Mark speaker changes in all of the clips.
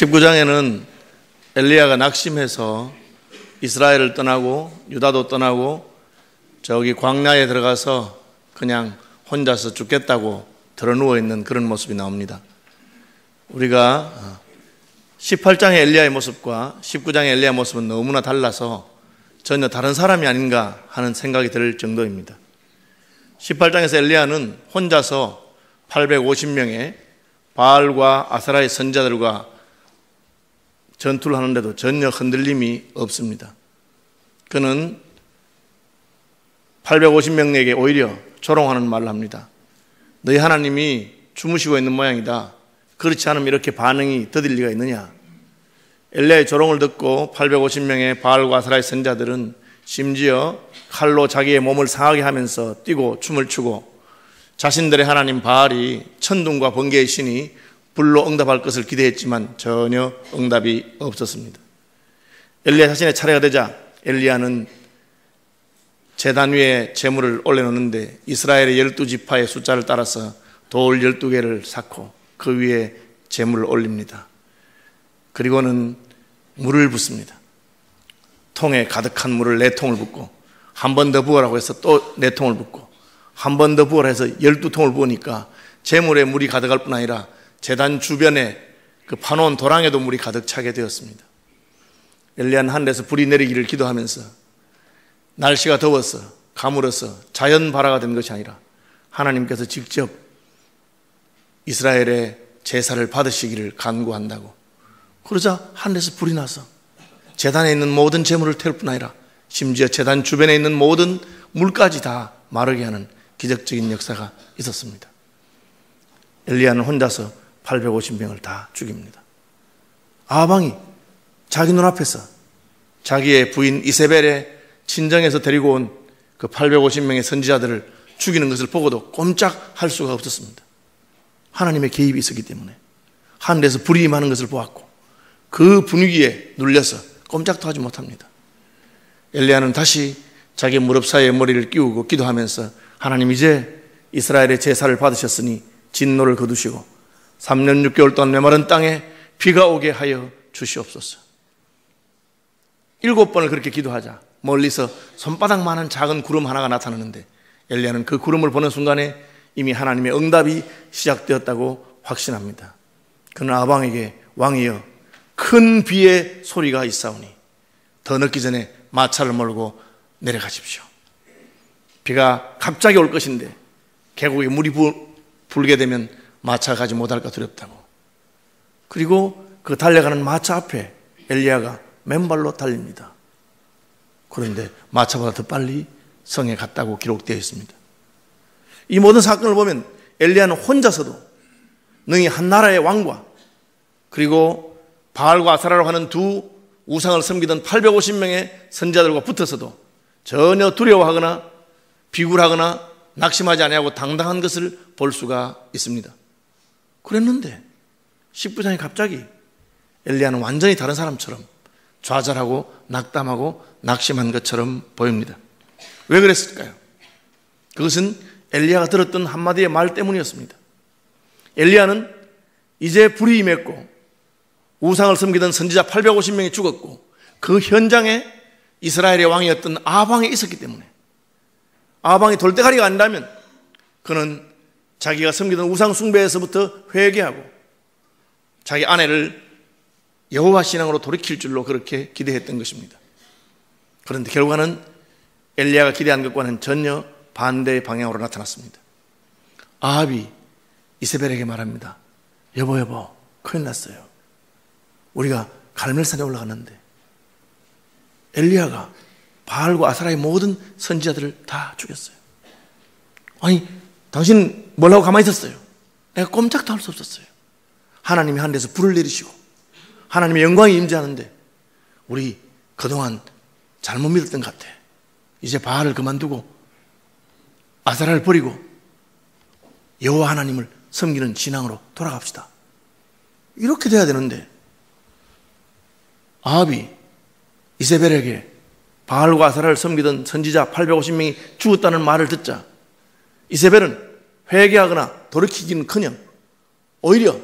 Speaker 1: 19장에는 엘리야가 낙심해서 이스라엘을 떠나고 유다도 떠나고 저기 광야에 들어가서 그냥 혼자서 죽겠다고 드러누워 있는 그런 모습이 나옵니다. 우리가 18장의 엘리야의 모습과 19장의 엘리야의 모습은 너무나 달라서 전혀 다른 사람이 아닌가 하는 생각이 들 정도입니다. 18장에서 엘리야는 혼자서 850명의 바알과 아세라의 선지자들과 전투를 하는데도 전혀 흔들림이 없습니다. 그는 850명에게 오히려 조롱하는 말을 합니다. 너희 하나님이 주무시고 있는 모양이다. 그렇지 않으면 이렇게 반응이 더딜 리가 있느냐. 엘리야의 조롱을 듣고 850명의 바알과 아세라의 선지자들은 심지어 칼로 자기의 몸을 상하게 하면서 뛰고 춤을 추고 자신들의 하나님 바알이 천둥과 번개의 신이 불로 응답할 것을 기대했지만 전혀 응답이 없었습니다. 엘리야 자신의 차례가 되자 엘리야는 제단 위에 제물을 올려놓는데 이스라엘의 12지파의 숫자를 따라서 돌 12개를 쌓고 그 위에 제물을 올립니다. 그리고는 물을 붓습니다. 통에 가득한 물을 4통을 붓고 한 번 더 부으라고 해서 또 4통을 붓고 한 번 더 부으라 해서 12통을 부으니까 제물에 물이 가득할 뿐 아니라 제단 주변에 그 파놓은 도랑에도 물이 가득 차게 되었습니다. 엘리야는 하늘에서 불이 내리기를 기도하면서 날씨가 더워서 가물어서 자연 발화가 된 것이 아니라 하나님께서 직접 이스라엘의 제사를 받으시기를 간구한다고. 그러자 하늘에서 불이 나서 제단에 있는 모든 제물을 태울 뿐 아니라 심지어 제단 주변에 있는 모든 물까지 다 마르게 하는 기적적인 역사가 있었습니다. 엘리야는 혼자서 850명을 다 죽입니다. 아방이 자기 눈앞에서 자기의 부인 이세벨의 친정에서 데리고 온 그 850명의 선지자들을 죽이는 것을 보고도 꼼짝할 수가 없었습니다. 하나님의 개입이 있었기 때문에 하늘에서 불이 임하는 것을 보았고 그 분위기에 눌려서 꼼짝도 하지 못합니다. 엘리야는 다시 자기 무릎 사이에 머리를 끼우고 기도하면서 하나님 이제 이스라엘의 제사를 받으셨으니 진노를 거두시고 3년 6개월 동안 메마른 땅에 비가 오게 하여 주시옵소서. 7번을 그렇게 기도하자 멀리서 손바닥만한 작은 구름 하나가 나타나는데 엘리야는 그 구름을 보는 순간에 이미 하나님의 응답이 시작되었다고 확신합니다. 그는 아방에게 왕이여 큰 비의 소리가 있사오니 더 늦기 전에 마차를 몰고 내려가십시오. 비가 갑자기 올 것인데 계곡에 물이 불게 되면 마차가 가지 못할까 두렵다고. 그리고 그 달려가는 마차 앞에 엘리야가 맨발로 달립니다. 그런데 마차보다 더 빨리 성에 갔다고 기록되어 있습니다. 이 모든 사건을 보면 엘리야는 혼자서도 능히 한 나라의 왕과 그리고 바알과 아세라라고 하는 두 우상을 섬기던 850명의 선지자들과 붙어서도 전혀 두려워하거나 비굴하거나 낙심하지 아니하고 당당한 것을 볼 수가 있습니다. 그랬는데 19장에 갑자기 엘리야는 완전히 다른 사람처럼 좌절하고 낙담하고 낙심한 것처럼 보입니다. 왜 그랬을까요? 그것은 엘리야가 들었던 한마디의 말 때문이었습니다. 엘리야는 이제 불이 임했고 우상을 섬기던 선지자 850명이 죽었고 그 현장에 이스라엘의 왕이었던 아방이 있었기 때문에 아방이 돌대가리가 아니라면 그는 자기가 섬기던 우상 숭배에서부터 회개하고 자기 아내를 여호와 신앙으로 돌이킬 줄로 그렇게 기대했던 것입니다. 그런데 결과는 엘리야가 기대한 것과는 전혀 반대의 방향으로 나타났습니다. 아합이 이세벨에게 말합니다. 여보 큰일 났어요. 우리가 갈멜산에 올라갔는데 엘리야가 바알과 아세라의 모든 선지자들을 다 죽였어요. 아니 당신 뭘 하고 가만히 있었어요? 내가 꼼짝도 할 수 없었어요. 하나님이 하늘에서 불을 내리시고 하나님의 영광이 임재하는데 우리 그동안 잘못 믿었던 것 같아. 이제 바알을 그만두고 아세라를 버리고 여호와 하나님을 섬기는 신앙으로 돌아갑시다. 이렇게 돼야 되는데 아합이 이세벨에게 바알과 아세라를 섬기던 선지자 850명이 죽었다는 말을 듣자 이세벨은 회개하거나 돌이키기는커녕 오히려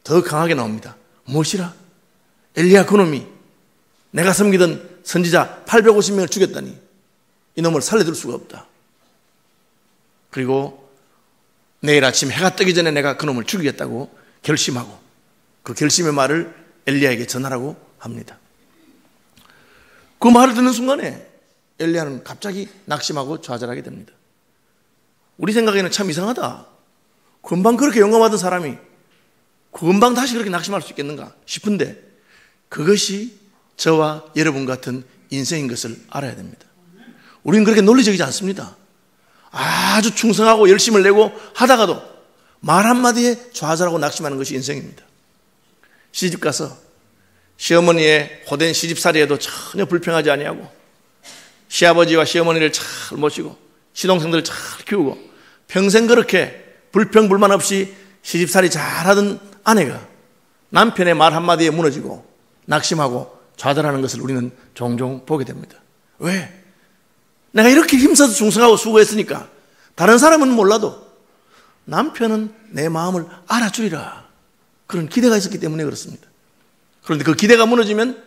Speaker 1: 더 강하게 나옵니다. 무엇이라? 엘리야 그놈이 내가 섬기던 선지자 850명을 죽였다니 이놈을 살려둘 수가 없다. 그리고 내일 아침 해가 뜨기 전에 내가 그놈을 죽이겠다고 결심하고 그 결심의 말을 엘리야에게 전하라고 합니다. 그 말을 듣는 순간에 엘리야는 갑자기 낙심하고 좌절하게 됩니다. 우리 생각에는 참 이상하다. 금방 그렇게 영감하던 사람이 금방 다시 그렇게 낙심할 수 있겠는가 싶은데 그것이 저와 여러분 같은 인생인 것을 알아야 됩니다. 우리는 그렇게 논리적이지 않습니다. 아주 충성하고 열심을 내고 하다가도 말 한마디에 좌절하고 낙심하는 것이 인생입니다. 시집가서 시어머니의 호된 시집살이에도 전혀 불평하지 아니하고 시아버지와 시어머니를 잘 모시고 시동생들을 잘 키우고 평생 그렇게 불평불만 없이 시집살이 잘하던 아내가 남편의 말 한마디에 무너지고 낙심하고 좌절하는 것을 우리는 종종 보게 됩니다. 왜? 내가 이렇게 힘써서 충성하고 수고했으니까 다른 사람은 몰라도 남편은 내 마음을 알아주리라 그런 기대가 있었기 때문에 그렇습니다. 그런데 그 기대가 무너지면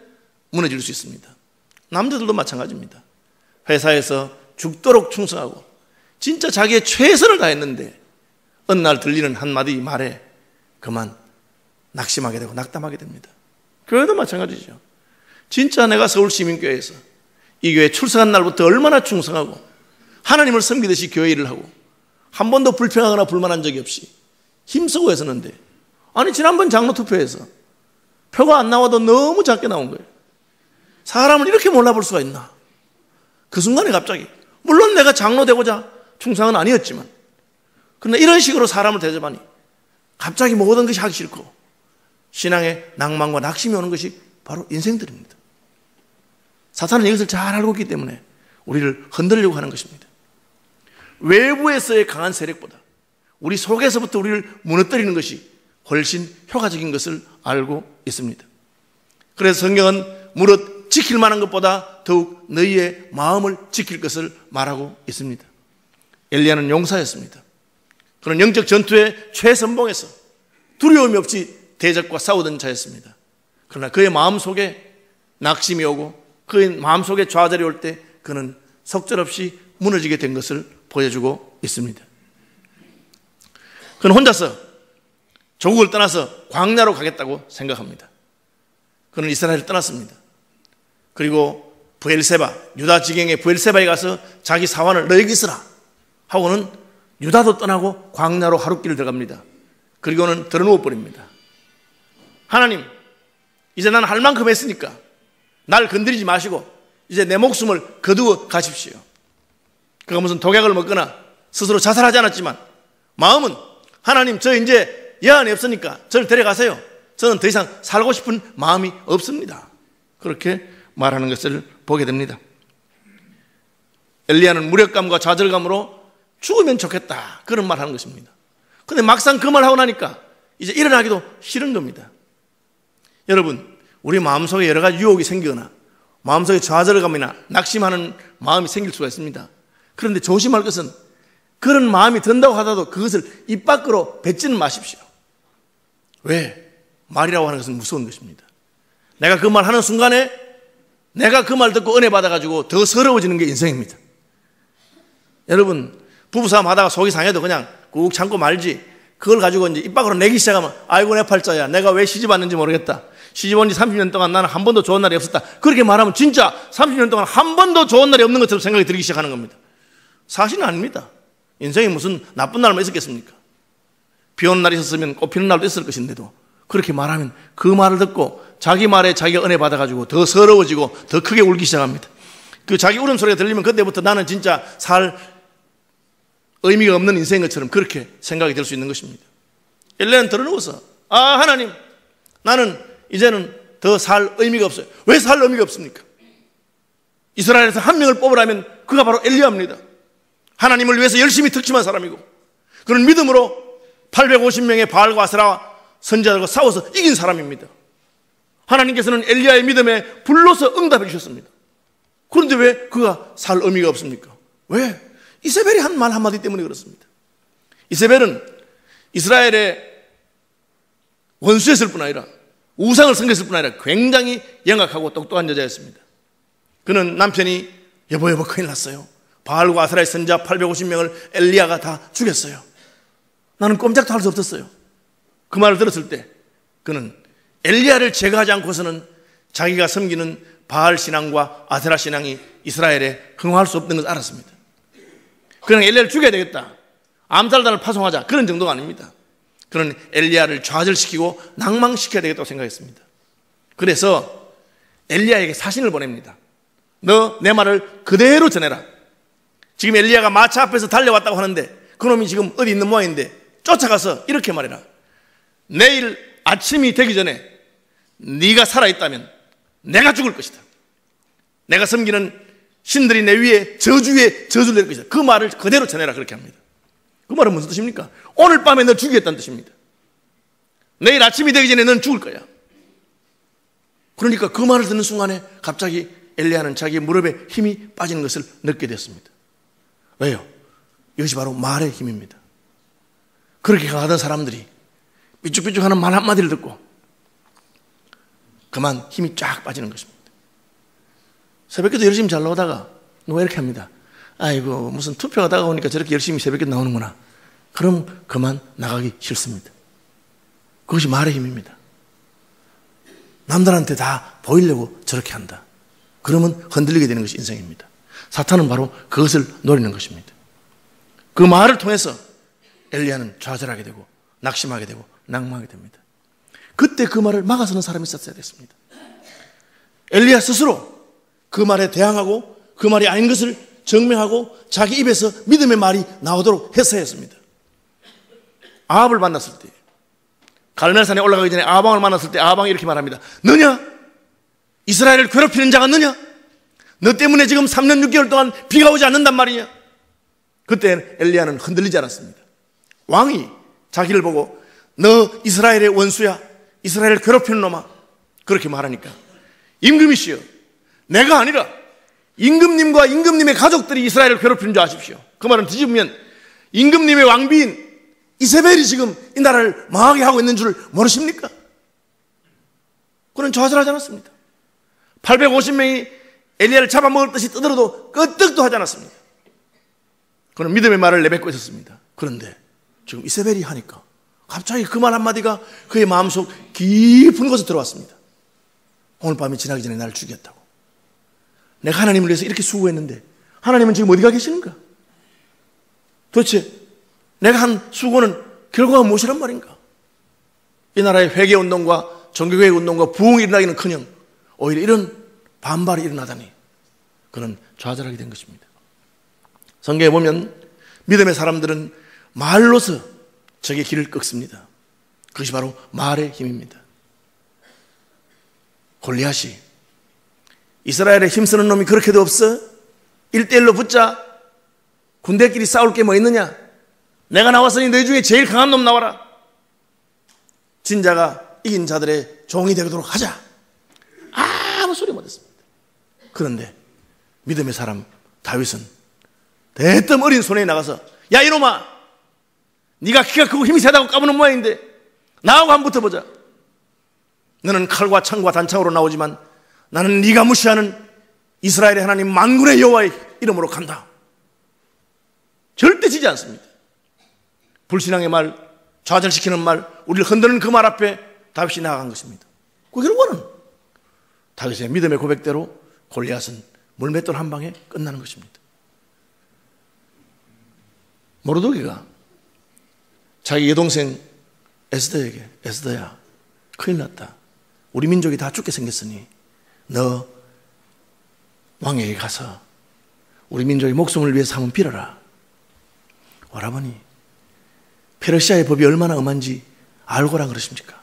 Speaker 1: 무너질 수 있습니다. 남자들도 마찬가지입니다. 회사에서 죽도록 충성하고 진짜 자기의 최선을 다했는데 어느 날 들리는 한마디 말에 그만 낙심하게 되고 낙담하게 됩니다. 교회도 마찬가지죠. 진짜 내가 서울시민교회에서 이 교회 출석한 날부터 얼마나 충성하고 하나님을 섬기듯이 교회 일을 하고 한 번도 불평하거나 불만한 적이 없이 힘쓰고 했었는데 아니 지난번 장로 투표에서 표가 안 나와도 너무 작게 나온 거예요. 사람을 이렇게 몰라볼 수가 있나. 그 순간에 갑자기 물론 내가 장로 되고자 충성은 아니었지만 그러나 이런 식으로 사람을 대접하니 갑자기 모든 것이 하기 싫고 신앙의 낭만과 낙심이 오는 것이 바로 인생들입니다. 사탄은 이것을 잘 알고 있기 때문에 우리를 흔들려고 하는 것입니다. 외부에서의 강한 세력보다 우리 속에서부터 우리를 무너뜨리는 것이 훨씬 효과적인 것을 알고 있습니다. 그래서 성경은 무릇 지킬 만한 것보다 더욱 너희의 마음을 지킬 것을 말하고 있습니다. 엘리야는 용사였습니다. 그는 영적 전투의 최선봉에서 두려움이 없이 대적과 싸우던 자였습니다. 그러나 그의 마음속에 낙심이 오고 그의 마음속에 좌절이 올 때 그는 속절없이 무너지게 된 것을 보여주고 있습니다. 그는 혼자서 조국을 떠나서 광야로 가겠다고 생각합니다. 그는 이스라엘을 떠났습니다. 그리고 브엘세바, 유다 지경의 브엘세바에 가서 자기 사환을 너에게 있으라 하고는 유다도 떠나고 광야로 하룻길을 들어갑니다. 그리고는 들어누워버립니다. 하나님, 이제 난 할 만큼 했으니까 날 건드리지 마시고 이제 내 목숨을 거두어 가십시오. 그가 무슨 독약을 먹거나 스스로 자살하지 않았지만 마음은 하나님 저 이제 여한이 없으니까 저를 데려가세요. 저는 더 이상 살고 싶은 마음이 없습니다. 그렇게 말하는 것을 보게 됩니다. 엘리야는 무력감과 좌절감으로 죽으면 좋겠다 그런 말 하는 것입니다. 그런데 막상 그 말 하고 나니까 이제 일어나기도 싫은 겁니다. 여러분, 우리 마음속에 여러 가지 유혹이 생기거나 마음속에 좌절감이나 낙심하는 마음이 생길 수가 있습니다. 그런데 조심할 것은 그런 마음이 든다고 하더라도 그것을 입 밖으로 뱉지는 마십시오. 왜? 말이라고 하는 것은 무서운 것입니다. 내가 그 말 하는 순간에 내가 그 말 듣고 은혜 받아가지고 더 서러워지는 게 인생입니다. 여러분, 부부싸움 하다가 속이 상해도 그냥 꾹 참고 말지 그걸 가지고 이제 입 밖으로 내기 시작하면 아이고 내 팔자야 내가 왜 시집 왔는지 모르겠다. 시집 온 지 30년 동안 나는 한 번도 좋은 날이 없었다. 그렇게 말하면 진짜 30년 동안 한 번도 좋은 날이 없는 것처럼 생각이 들기 시작하는 겁니다. 사실은 아닙니다. 인생에 무슨 나쁜 날만 있었겠습니까? 비 오는 날이 있었으면 꽃피는 날도 있을 것인데도 그렇게 말하면 그 말을 듣고 자기 말에 자기가 은혜 받아가지고 더 서러워지고 더 크게 울기 시작합니다. 그 자기 울음소리가 들리면 그때부터 나는 진짜 살 의미가 없는 인생인 것처럼 그렇게 생각이 될 수 있는 것입니다. 엘리야는 들어누워서 하나님 나는 이제는 더 살 의미가 없어요. 왜 살 의미가 없습니까? 이스라엘에서 한 명을 뽑으라면 그가 바로 엘리야입니다. 하나님을 위해서 열심히 특심한 사람이고 그는 믿음으로 850명의 바알과 아세라 선지자들과 싸워서 이긴 사람입니다. 하나님께서는 엘리야의 믿음에 불로서 응답해 주셨습니다. 그런데 왜 그가 살 의미가 없습니까? 왜? 이세벨이 한 말 한마디 때문에 그렇습니다. 이세벨은 이스라엘의 원수였을 뿐 아니라 우상을 섬겼을 뿐 아니라 굉장히 영악하고 똑똑한 여자였습니다. 그는 남편이 여보 큰일 났어요. 바알과 아세라의 선자 850명을 엘리야가 다 죽였어요. 나는 꼼짝도 할 수 없었어요. 그 말을 들었을 때 그는 엘리야를 제거하지 않고서는 자기가 섬기는 바알 신앙과 아세라 신앙이 이스라엘에 흥할 수 없는 것을 알았습니다. 그냥 엘리야를 죽여야 되겠다, 암살단을 파송하자, 그런 정도가 아닙니다. 그는 엘리야를 좌절시키고 낭망시켜야 되겠다고 생각했습니다. 그래서 엘리야에게 사신을 보냅니다. 너 내 말을 그대로 전해라. 지금 엘리야가 마차 앞에서 달려왔다고 하는데 그놈이 지금 어디 있는 모양인데 쫓아가서 이렇게 말해라. 내일 아침이 되기 전에 네가 살아있다면 내가 죽을 것이다. 내가 섬기는 신들이 내 위에 저주를 낼 것이다. 그 말을 그대로 전해라. 그렇게 합니다. 그 말은 무슨 뜻입니까? 오늘 밤에 너 죽이겠다는 뜻입니다. 내일 아침이 되기 전에 넌 죽을 거야. 그러니까 그 말을 듣는 순간에 갑자기 엘리야는 자기의 무릎에 힘이 빠지는 것을 느끼게 됐습니다. 왜요? 이것이 바로 말의 힘입니다. 그렇게 강하던 사람들이 삐죽삐죽하는 말 한마디를 듣고 그만 힘이 쫙 빠지는 것입니다. 새벽에도 열심히 잘 나오다가 누가 이렇게 합니다. 아이고 무슨 투표가 다가오니까 저렇게 열심히 새벽에 나오는구나. 그럼 그만 나가기 싫습니다. 그것이 말의 힘입니다. 남들한테 다 보이려고 저렇게 한다. 그러면 흔들리게 되는 것이 인생입니다. 사탄은 바로 그것을 노리는 것입니다. 그 말을 통해서 엘리야는 좌절하게 되고 낙심하게 되고 낭망하게 됩니다. 그때 그 말을 막아서는 사람이 있었어야 됐습니다. 엘리야 스스로 그 말에 대항하고 그 말이 아닌 것을 증명하고 자기 입에서 믿음의 말이 나오도록 했어야 했습니다. 아합을 만났을 때, 갈멜산에 올라가기 전에 아방을 만났을 때 아방이 이렇게 말합니다. 너냐? 이스라엘을 괴롭히는 자가 너냐? 너 때문에 지금 3년 6개월 동안 비가 오지 않는단 말이냐? 그때 엘리야는 흔들리지 않았습니다. 왕이 자기를 보고 너 이스라엘의 원수야, 이스라엘을 괴롭히는 놈아, 그렇게 말하니까 임금이시여, 내가 아니라 임금님과 임금님의 가족들이 이스라엘을 괴롭히는 줄 아십시오. 그 말은 뒤집으면 임금님의 왕비인 이세벨이 지금 이 나라를 망하게 하고 있는 줄 모르십니까? 그는 좌절하지 않았습니다. 850명이 엘리야를 잡아먹을 듯이 떠들어도 끄떡도 하지 않았습니다. 그는 믿음의 말을 내뱉고 있었습니다. 그런데 지금 이세벨이 하니까 갑자기 그 말 한마디가 그의 마음속 깊은 곳에 들어왔습니다. 오늘 밤이 지나기 전에 나를 죽이겠다고. 내가 하나님을 위해서 이렇게 수고했는데 하나님은 지금 어디가 계시는가? 도대체 내가 한 수고는 결과가 무엇이란 말인가? 이 나라의 회개운동과 종교개혁 운동과 부흥이 일어나기는커녕 오히려 이런 반발이 일어나다니 그는 좌절하게 된 것입니다. 성경에 보면 믿음의 사람들은 말로서 적의 길을 꺾습니다. 그것이 바로 말의 힘입니다. 골리앗이 이스라엘에 힘쓰는 놈이 그렇게도 없어? 1대1로 붙자? 군대끼리 싸울 게 뭐 있느냐? 내가 나왔으니 너희 중에 제일 강한 놈 나와라. 진자가 이긴 자들의 종이 되도록 하자. 아무 소리 못했습니다. 그런데 믿음의 사람 다윗은 대뜸 어린 손에 나가서 야 이놈아, 네가 키가 크고 힘이 세다고 까부는 모양인데 나하고 한번 붙어보자. 너는 칼과 창과 단창으로 나오지만 나는 네가 무시하는 이스라엘의 하나님 만군의 여호와의 이름으로 간다. 절대 지지 않습니다. 불신앙의 말, 좌절시키는 말, 우리를 흔드는 그 말 앞에 다윗이 나아간 것입니다. 그 결과는 다윗의 믿음의 고백대로 골리앗은 물맷돌 한 방에 끝나는 것입니다. 모르드게가 자기 여동생 에스더에게 에스더야 큰일 났다. 우리 민족이 다 죽게 생겼으니 너 왕에게 가서 우리 민족의 목숨을 위해서 한번 빌어라. 오라버니, 페르시아의 법이 얼마나 엄한지 알고라 그러십니까?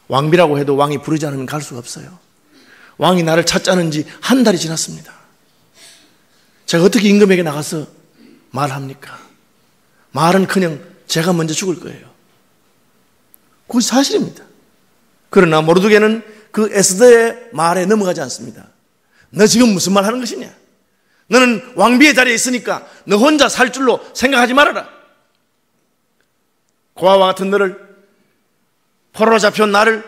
Speaker 1: 왕비라고 해도 왕이 부르지 않으면 갈 수가 없어요. 왕이 나를 찾자는 지 한 달이 지났습니다. 제가 어떻게 임금에게 나가서 말합니까? 말은커녕 제가 먼저 죽을 거예요. 그것이 사실입니다. 그러나 모르드게는 그 에스더의 말에 넘어가지 않습니다. 너 지금 무슨 말 하는 것이냐? 너는 왕비의 자리에 있으니까 너 혼자 살 줄로 생각하지 말아라. 고아와 같은 너를 포로로 잡혀온 나를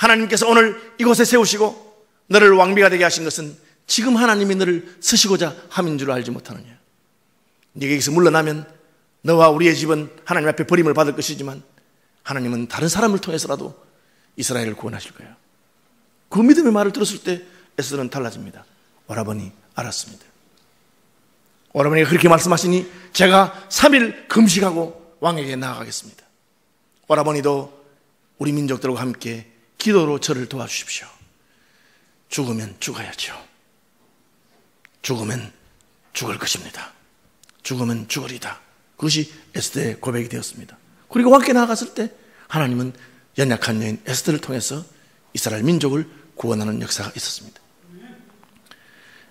Speaker 1: 하나님께서 오늘 이곳에 세우시고 너를 왕비가 되게 하신 것은 지금 하나님이 너를 쓰시고자 함인 줄 알지 못하느냐. 네가 여기서 물러나면 너와 우리의 집은 하나님 앞에 버림을 받을 것이지만 하나님은 다른 사람을 통해서라도 이스라엘을 구원하실 거예요. 그 믿음의 말을 들었을 때 에스더는 달라집니다. 오라버니 알았습니다. 오라버니가 그렇게 말씀하시니 제가 3일 금식하고 왕에게 나아가겠습니다. 오라버니도 우리 민족들과 함께 기도로 저를 도와주십시오. 죽으면 죽어야죠. 죽으면 죽을 것입니다. 죽으면 죽으리다. 그것이 에스더의 고백이 되었습니다. 그리고 왕께 나아갔을 때 하나님은 연약한 여인 에스더를 통해서 이스라엘 민족을 구원하는 역사가 있었습니다.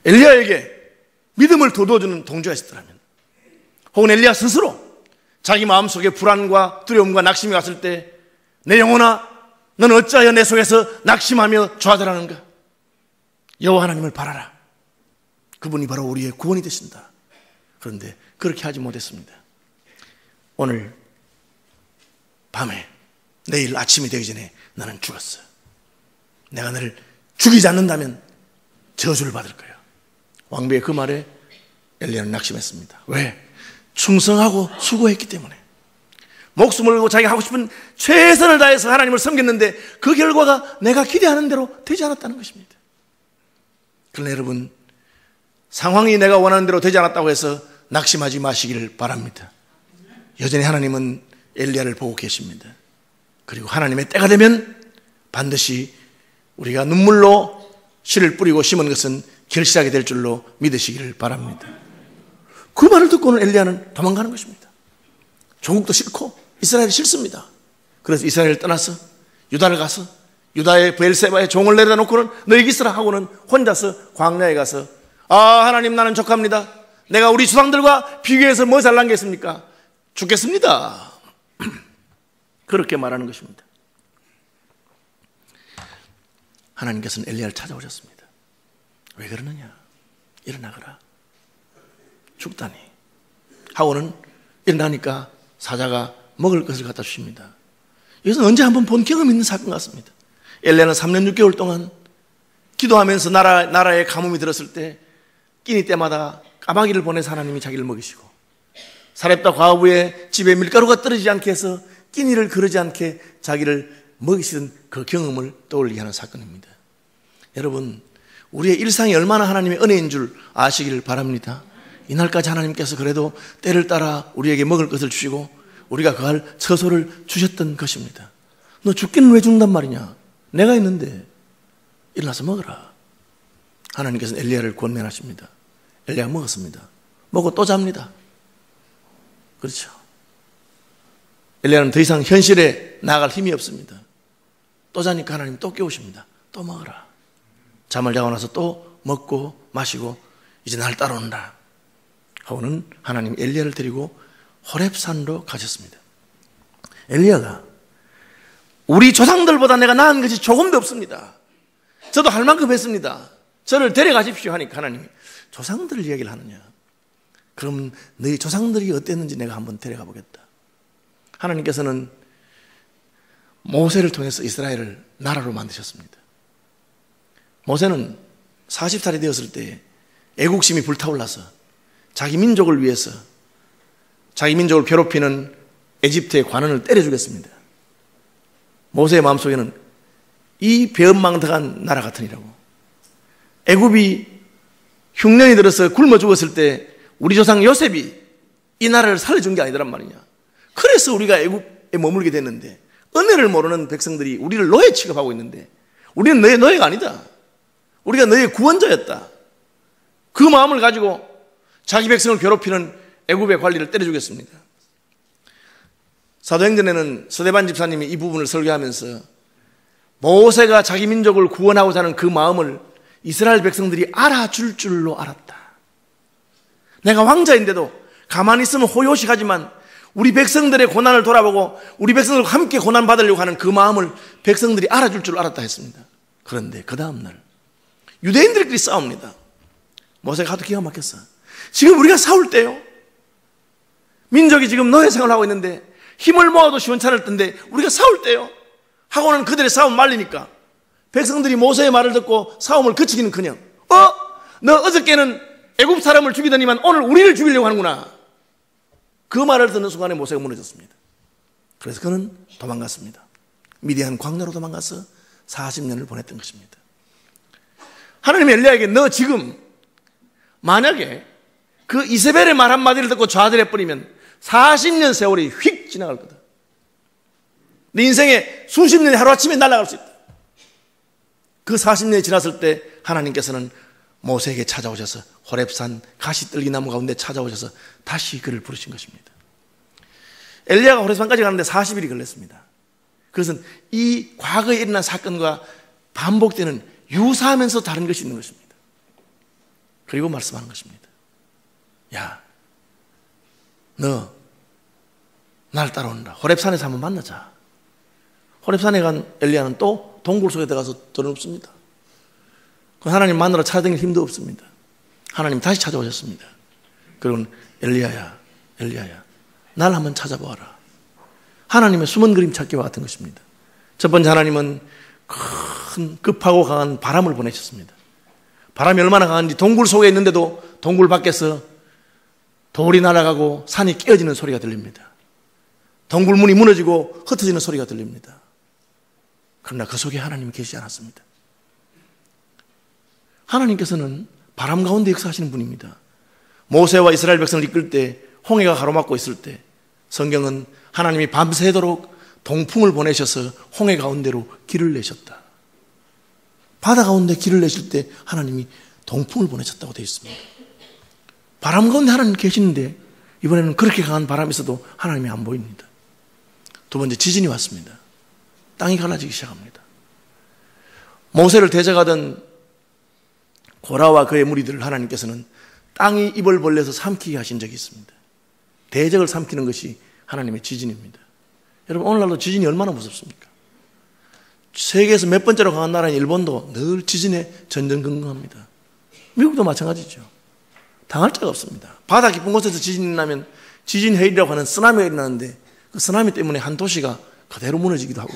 Speaker 1: 엘리야에게 믿음을 돋워주는 동조가 있었다면, 혹은 엘리야 스스로 자기 마음속에 불안과 두려움과 낙심이 왔을 때 내 영혼아 너는 어찌하여 내 속에서 낙심하며 좌절하는가? 여호와 하나님을 바라라. 그분이 바로 우리의 구원이 되신다. 그런데 그렇게 하지 못했습니다. 오늘 밤에 내일 아침이 되기 전에 나는 죽었어. 내가 너를 죽이지 않는다면 저주를 받을 거야. 왕비의 그 말에 엘리야는 낙심했습니다. 왜? 충성하고 수고했기 때문에. 목숨을 걸고 자기가 하고 싶은 최선을 다해서 하나님을 섬겼는데 그 결과가 내가 기대하는 대로 되지 않았다는 것입니다. 그러나 여러분, 상황이 내가 원하는 대로 되지 않았다고 해서 낙심하지 마시기를 바랍니다. 여전히 하나님은 엘리야를 보고 계십니다. 그리고 하나님의 때가 되면 반드시 우리가 눈물로 씨를 뿌리고 심은 것은 결실하게 될 줄로 믿으시기를 바랍니다. 그 말을 듣고는 엘리야는 도망가는 것입니다. 조국도 싫고 이스라엘이 싫습니다. 그래서 이스라엘을 떠나서 유다를 가서 유다의 브엘세바에 종을 내려다 놓고는 너 여기 있으라 하고는 혼자서 광야에 가서 하나님 나는 족합니다. 내가 우리 조상들과 비교해서 뭐 잘난 게 있습니까? 죽겠습니다. 그렇게 말하는 것입니다. 하나님께서는 엘리야를 찾아오셨습니다. 왜 그러느냐? 일어나거라. 죽다니. 하고는 일어나니까 사자가 먹을 것을 갖다 주십니다. 이것은 언제 한번 본 경험 있는 사건 같습니다. 엘리야는 3년 6개월 동안 기도하면서 나라에 가뭄이 들었을 때 끼니 때마다 까마귀를 보내서 하나님이 자기를 먹이시고, 사렙다 과부의 집에 밀가루가 떨어지지 않게 해서 끼니를 거르지 않게 자기를 먹이시던 그 경험을 떠올리게 하는 사건입니다. 여러분, 우리의 일상이 얼마나 하나님의 은혜인 줄 아시기를 바랍니다. 이날까지 하나님께서 그래도 때를 따라 우리에게 먹을 것을 주시고 우리가 그할 처소를 주셨던 것입니다. 너 죽기는 왜 죽는단 말이냐? 내가 있는데 일어나서 먹어라. 하나님께서는 엘리야를 권면하십니다. 엘리야가 먹었습니다. 먹고 또 잡니다. 그렇죠. 엘리야는 더 이상 현실에 나아갈 힘이 없습니다. 또 자니까 하나님 또 깨우십니다. 또 먹어라. 잠을 자고 나서 또 먹고 마시고 이제 날 따라온다 하고는 하나님 엘리야를 데리고 호렙산으로 가셨습니다. 엘리야가 우리 조상들보다 내가 나은 것이 조금도 없습니다. 저도 할 만큼 했습니다. 저를 데려가십시오 하니까 하나님이 조상들 이야기를 하느냐? 그럼 너희 조상들이 어땠는지 내가 한번 데려가 보겠다. 하나님께서는 모세를 통해서 이스라엘을 나라로 만드셨습니다. 모세는 40살이 되었을 때 애국심이 불타올라서 자기 민족을 위해서 자기 민족을 괴롭히는 에집트의 관원을 때려주겠습니다. 모세의 마음속에는 이 배은망덕한 나라 같으니라고. 애굽이 흉년이 들어서 굶어 죽었을 때 우리 조상 요셉이 이 나라를 살려준 게 아니더란 말이냐. 그래서 우리가 애굽에 머물게 됐는데 은혜를 모르는 백성들이 우리를 노예 취급하고 있는데 우리는 너의 노예가 아니다. 우리가 너의 구원자였다. 그 마음을 가지고 자기 백성을 괴롭히는 애굽의 관리를 때려주겠습니다. 사도행전에는 스데반 집사님이 이 부분을 설교하면서 모세가 자기 민족을 구원하고자 하는 그 마음을 이스라엘 백성들이 알아줄 줄로 알았다. 내가 왕자인데도 가만히 있으면 호요식하지만 우리 백성들의 고난을 돌아보고 우리 백성들과 함께 고난받으려고 하는 그 마음을 백성들이 알아줄 줄 알았다 했습니다. 그런데 그 다음날 유대인들끼리 싸웁니다. 모세가 하도 기가 막혔어. 지금 우리가 싸울 때요. 민족이 지금 노예 생활을 하고 있는데 힘을 모아도 시원찮을 텐데 우리가 싸울 때요. 하고는 그들의 싸움 말리니까 백성들이 모세의 말을 듣고 싸움을 그치기는커녕 너 어저께는 애굽 사람을 죽이더니만 오늘 우리를 죽이려고 하는구나. 그 말을 듣는 순간에 모세가 무너졌습니다. 그래서 그는 도망갔습니다. 미디안 광야로 도망가서 40년을 보냈던 것입니다. 하나님이 엘리야에게 너 지금 만약에 그 이세벨의 말 한마디를 듣고 좌절해버리면 40년 세월이 휙 지나갈 거다. 네 인생에 수십 년이 하루아침에 날아갈 수 있다. 그 40년이 지났을 때 하나님께서는 모세에게 찾아오셔서 호렙산 가시떨기나무 가운데 찾아오셔서 다시 그를 부르신 것입니다. 엘리야가 호렙산까지 가는데 40일이 걸렸습니다. 그것은 이 과거에 일어난 사건과 반복되는 유사하면서 다른 것이 있는 것입니다. 그리고 말씀하는 것입니다. 야, 너 날 따라온다. 호렙산에서 한번 만나자. 호렙산에 간 엘리야는 또 동굴 속에 들어가서 드러눕습니다. 하나님 만나러 찾아다닐 힘도 없습니다. 하나님 다시 찾아오셨습니다. 그리고 엘리야야, 날 한번 찾아보아라. 하나님의 숨은 그림 찾기와 같은 것입니다. 첫 번째, 하나님은 큰 급하고 강한 바람을 보내셨습니다. 바람이 얼마나 강한지 동굴 속에 있는데도 동굴 밖에서 돌이 날아가고 산이 깨어지는 소리가 들립니다. 동굴 문이 무너지고 흩어지는 소리가 들립니다. 그러나 그 속에 하나님이 계시지 않았습니다. 하나님께서는 바람 가운데 역사하시는 분입니다. 모세와 이스라엘 백성을 이끌 때 홍해가 가로막고 있을 때 성경은 하나님이 밤새도록 동풍을 보내셔서 홍해 가운데로 길을 내셨다. 바다 가운데 길을 내실 때 하나님이 동풍을 보내셨다고 되어 있습니다. 바람 가운데 하나님 계시는데 이번에는 그렇게 강한 바람이 있어도 하나님이 안 보입니다. 두 번째, 지진이 왔습니다. 땅이 갈라지기 시작합니다. 모세를 대적하던 고라와 그의 무리들을 하나님께서는 땅이 입을 벌려서 삼키게 하신 적이 있습니다. 대적을 삼키는 것이 하나님의 지진입니다. 여러분, 오늘날도 지진이 얼마나 무섭습니까? 세계에서 몇 번째로 강한 나라인 일본도 늘 지진에 전전긍긍합니다. 미국도 마찬가지죠. 당할 자가 없습니다. 바다 깊은 곳에서 지진이 나면 지진 해일이라고 하는 쓰나미가 일어나는데 그 쓰나미 때문에 한 도시가 그대로 무너지기도 하고,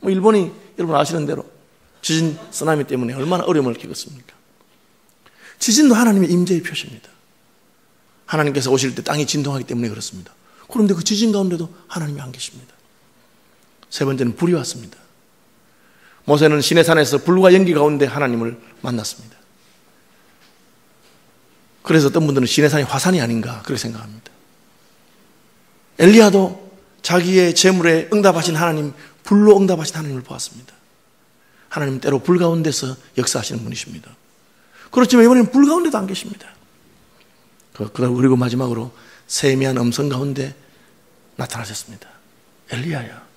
Speaker 1: 일본이 여러분 아시는 대로 지진 쓰나미 때문에 얼마나 어려움을 겪었습니까? 지진도 하나님의 임재의 표시입니다. 하나님께서 오실 때 땅이 진동하기 때문에 그렇습니다. 그런데 그 지진 가운데도 하나님이 안 계십니다. 세 번째는 불이 왔습니다. 모세는 시내산에서 불과 연기 가운데 하나님을 만났습니다. 그래서 어떤 분들은 시내산이 화산이 아닌가 그렇게 생각합니다. 엘리야도 자기의 재물에 응답하신 하나님, 불로 응답하신 하나님을 보았습니다. 하나님 때로 불 가운데서 역사하시는 분이십니다. 그렇지만 이번에는 불 가운데도 안 계십니다. 그리고 마지막으로 세미한 음성 가운데 나타나셨습니다. 엘리야야.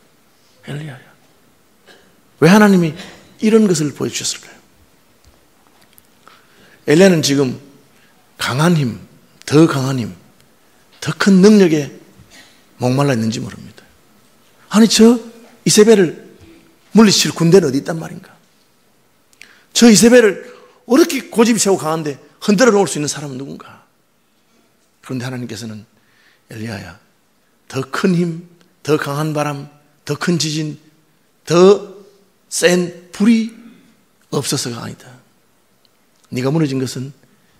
Speaker 1: 왜 하나님이 이런 것을 보여주셨을까요? 엘리야는 지금 강한 힘, 더 강한 힘, 더 큰 능력에 목말라 있는지 모릅니다. 아니, 저 이세벨을 물리칠 군대는 어디 있단 말인가? 저 이세벨을 어떻게 고집이 세고 강한데 흔들어 놓을 수 있는 사람은 누군가? 그런데 하나님께서는 엘리야야, 더 큰 힘, 더 강한 바람, 더 큰 지진, 더 센 불이 없어서가 아니다. 네가 무너진 것은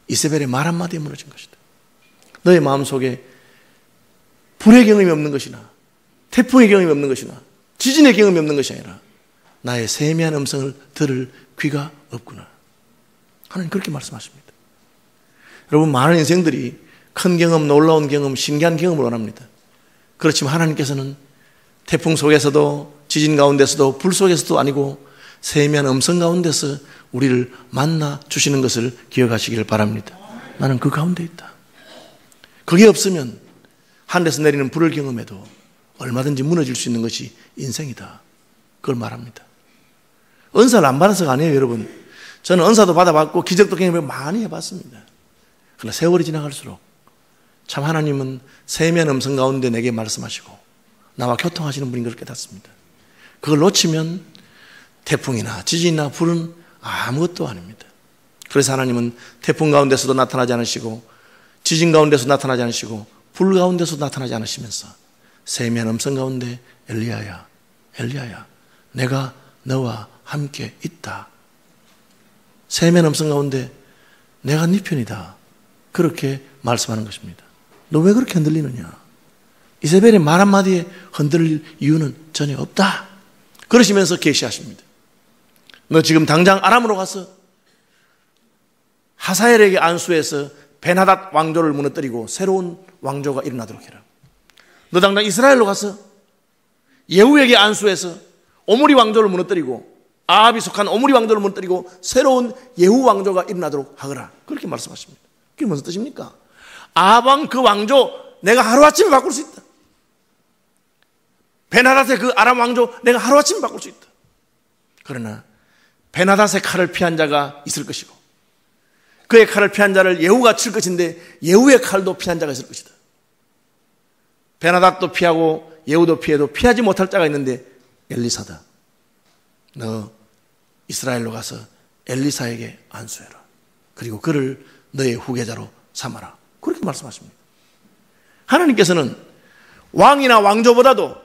Speaker 1: 이세벨의 말 한마디에 무너진 것이다. 너의 마음속에 불의 경험이 없는 것이나 태풍의 경험이 없는 것이나 지진의 경험이 없는 것이 아니라 나의 세미한 음성을 들을 귀가 없구나. 하나님 그렇게 말씀하십니다. 여러분, 많은 인생들이 큰 경험, 놀라운 경험, 신기한 경험을 원합니다. 그렇지만 하나님께서는 태풍 속에서도 지진 가운데서도 불 속에서도 아니고 세미한 음성 가운데서 우리를 만나 주시는 것을 기억하시기를 바랍니다. 나는 그 가운데 있다. 그게 없으면 하늘에서 내리는 불을 경험해도 얼마든지 무너질 수 있는 것이 인생이다. 그걸 말합니다. 은사를 안 받아서가 아니에요, 여러분. 저는 은사도 받아봤고 기적도 경험을 많이 해봤습니다. 그러나 세월이 지나갈수록 참 하나님은 세미한 음성 가운데 내게 말씀하시고 나와 교통하시는 분인 걸 깨닫습니다. 그걸 놓치면 태풍이나 지진이나 불은 아무것도 아닙니다. 그래서 하나님은 태풍 가운데서도 나타나지 않으시고 지진 가운데서 나타나지 않으시고 불 가운데서 나타나지 않으시면서 세미한 음성 가운데 엘리야야, 내가 너와 함께 있다. 세면 음성 가운데 내가 네 편이다. 그렇게 말씀하는 것입니다. 너 왜 그렇게 흔들리느냐? 이세벨의 말 한마디에 흔들릴 이유는 전혀 없다. 그러시면서 계시하십니다. 너 지금 당장 아람으로 가서 하사엘에게 안수해서 베나닷 왕조를 무너뜨리고 새로운 왕조가 일어나도록 해라. 너 당장 이스라엘로 가서 예후에게 안수해서 오므리 왕조를 무너뜨리고 아합이 속한 오므리 왕조를 무너뜨리고 새로운 예후 왕조가 일어나도록 하거라. 그렇게 말씀하십니다. 그게 무슨 뜻입니까? 아합 왕 그 왕조 내가 하루아침에 바꿀 수 있다. 베나닷의 그 아람 왕조 내가 하루아침에 바꿀 수 있다. 그러나 베나닷의 칼을 피한 자가 있을 것이고 그의 칼을 피한 자를 예후가 칠 것인데 예후의 칼도 피한 자가 있을 것이다. 베나닷도 피하고 예후도 피해도 피하지 못할 자가 있는데 엘리사다. 너 이스라엘로 가서 엘리사에게 안수해라. 그리고 그를 너의 후계자로 삼아라. 그렇게 말씀하십니다. 하나님께서는 왕이나 왕조보다도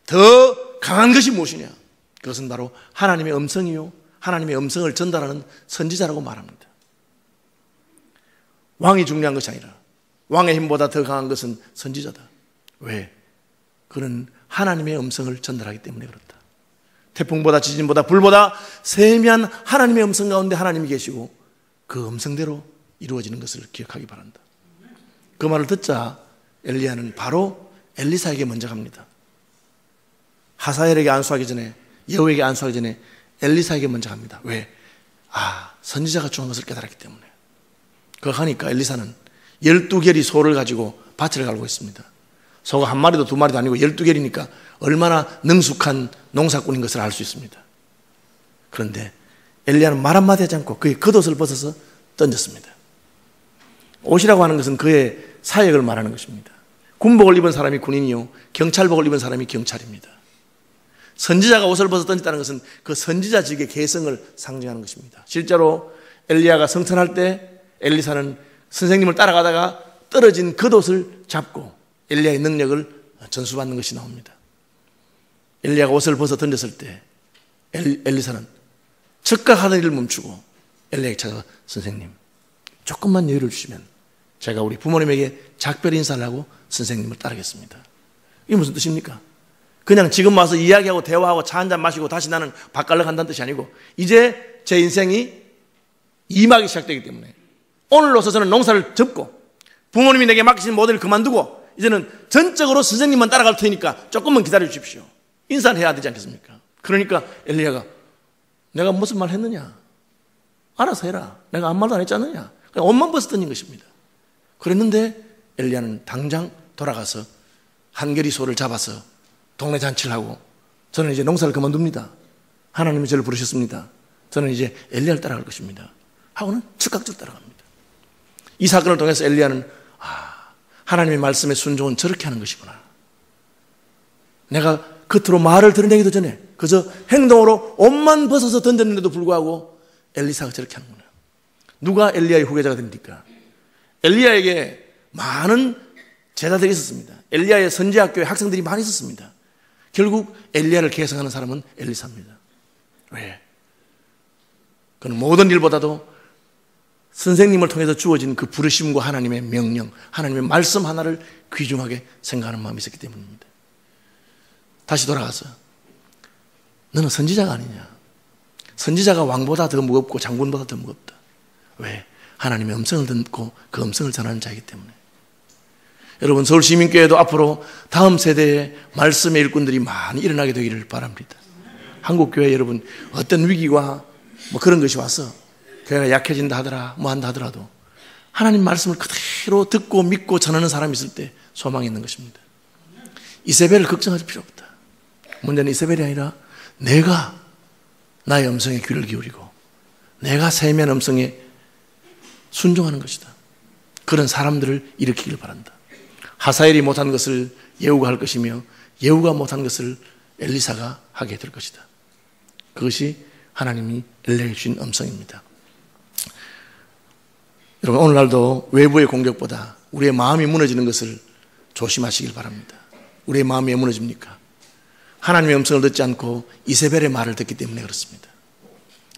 Speaker 1: 더 강한 것이 무엇이냐? 그것은 바로 하나님의 음성이요, 하나님의 음성을 전달하는 선지자라고 말합니다. 왕이 중요한 것이 아니라 왕의 힘보다 더 강한 것은 선지자다. 왜? 그는 하나님의 음성을 전달하기 때문에 그렇다. 태풍보다 지진보다 불보다 세미한 하나님의 음성 가운데 하나님이 계시고 그 음성대로 이루어지는 것을 기억하기 바란다. 그 말을 듣자 엘리야는 바로 엘리사에게 먼저 갑니다. 하사엘에게 안수하기 전에, 예후에게 안수하기 전에 엘리사에게 먼저 갑니다. 왜? 선지자가 중요한 것을 깨달았기 때문에. 그거 하니까 엘리사는 12개리 소를 가지고 밭을 갈고 있습니다. 소가 한 마리도 두 마리도 아니고 12개리니까 얼마나 능숙한 농사꾼인 것을 알 수 있습니다. 그런데 엘리야는 말 한마디 하지 않고 그의 겉옷을 벗어서 던졌습니다. 옷이라고 하는 것은 그의 사역을 말하는 것입니다. 군복을 입은 사람이 군인이요, 경찰복을 입은 사람이 경찰입니다. 선지자가 옷을 벗어 던졌다는 것은 그 선지자직의 개성을 상징하는 것입니다. 실제로 엘리야가 성천할 때 엘리사는 선생님을 따라가다가 떨어진 겉옷을 잡고 엘리야의 능력을 전수받는 것이 나옵니다. 엘리야가 옷을 벗어 던졌을 때 엘리사는 즉각 하는 일을 멈추고 엘리야에게 찾아서 선생님 조금만 여유를 주시면 제가 우리 부모님에게 작별 인사를 하고 선생님을 따르겠습니다. 이게 무슨 뜻입니까? 그냥 지금 와서 이야기하고 대화하고 차 한잔 마시고 다시 나는 밥 갈러 간다는 뜻이 아니고 이제 제 인생이 임하기 시작되기 때문에 오늘로서 저는 농사를 접고 부모님이 내게 맡기신 모든 일 그만두고 이제는 전적으로 선생님만 따라갈 테니까 조금만 기다려 주십시오. 인사는 해야 되지 않겠습니까? 그러니까 엘리야가 내가 무슨 말 했느냐? 알아서 해라. 내가 아무 말도 안 했지 않느냐? 그냥 옷만 벗어 던진 것입니다. 그랬는데 엘리야는 당장 돌아가서 한 개리 소를 잡아서 동네 잔치를 하고 저는 이제 농사를 그만둡니다. 하나님이 저를 부르셨습니다. 저는 이제 엘리야를 따라갈 것입니다. 하고는 즉각적으로 따라갑니다. 이 사건을 통해서 엘리야는 하나님의 말씀에 순종은 저렇게 하는 것이구나. 내가 겉으로 말을 드러내기도 전에 그저 행동으로 옷만 벗어서 던졌는데도 불구하고 엘리사가 저렇게 하는구나. 누가 엘리야의 후계자가 됩니까? 엘리야에게 많은 제자들이 있었습니다. 엘리야의 선지학교에 학생들이 많이 있었습니다. 결국 엘리야를 계승하는 사람은 엘리사입니다. 왜? 그는 모든 일보다도 선생님을 통해서 주어진 그 부르심과 하나님의 명령, 하나님의 말씀 하나를 귀중하게 생각하는 마음이 있었기 때문입니다. 다시 돌아가서 너는 선지자가 아니냐? 선지자가 왕보다 더 무겁고 장군보다 더 무겁다. 왜? 하나님의 음성을 듣고 그 음성을 전하는 자이기 때문에. 여러분 서울시민교회도 앞으로 다음 세대의 말씀의 일꾼들이 많이 일어나게 되기를 바랍니다. 한국교회 여러분 어떤 위기와 뭐 그런 것이 와서 교회가 약해진다 하더라 뭐 한다 하더라도 하나님 말씀을 그대로 듣고 믿고 전하는 사람이 있을 때 소망이 있는 것입니다. 이세벨을 걱정할 필요 없다. 문제는 이세벨이 아니라 내가 나의 음성에 귀를 기울이고 내가 세미한 음성에 순종하는 것이다. 그런 사람들을 일으키길 바란다. 하사엘이 못한 것을 예후가 할 것이며 예후가 못한 것을 엘리사가 하게 될 것이다. 그것이 하나님이 엘리야에게 주신 음성입니다. 여러분 오늘날도 외부의 공격보다 우리의 마음이 무너지는 것을 조심하시길 바랍니다. 우리의 마음이 왜 무너집니까? 하나님의 음성을 듣지 않고 이세벨의 말을 듣기 때문에 그렇습니다.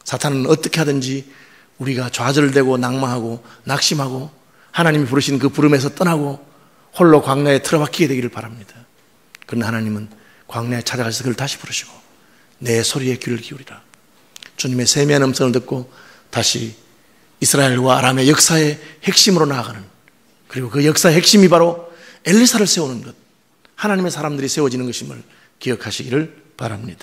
Speaker 1: 사탄은 어떻게 하든지 우리가 좌절되고 낭망하고 낙심하고 하나님이 부르신 그 부름에서 떠나고 홀로 광야에 틀어박히게 되기를 바랍니다. 그러나 하나님은 광야에 찾아가서 그를 다시 부르시고 내 소리에 귀를 기울이라. 주님의 세미한 음성을 듣고 다시 이스라엘과 아람의 역사의 핵심으로 나아가는, 그리고 그 역사의 핵심이 바로 엘리사를 세우는 것, 하나님의 사람들이 세워지는 것임을 기억하시기를 바랍니다.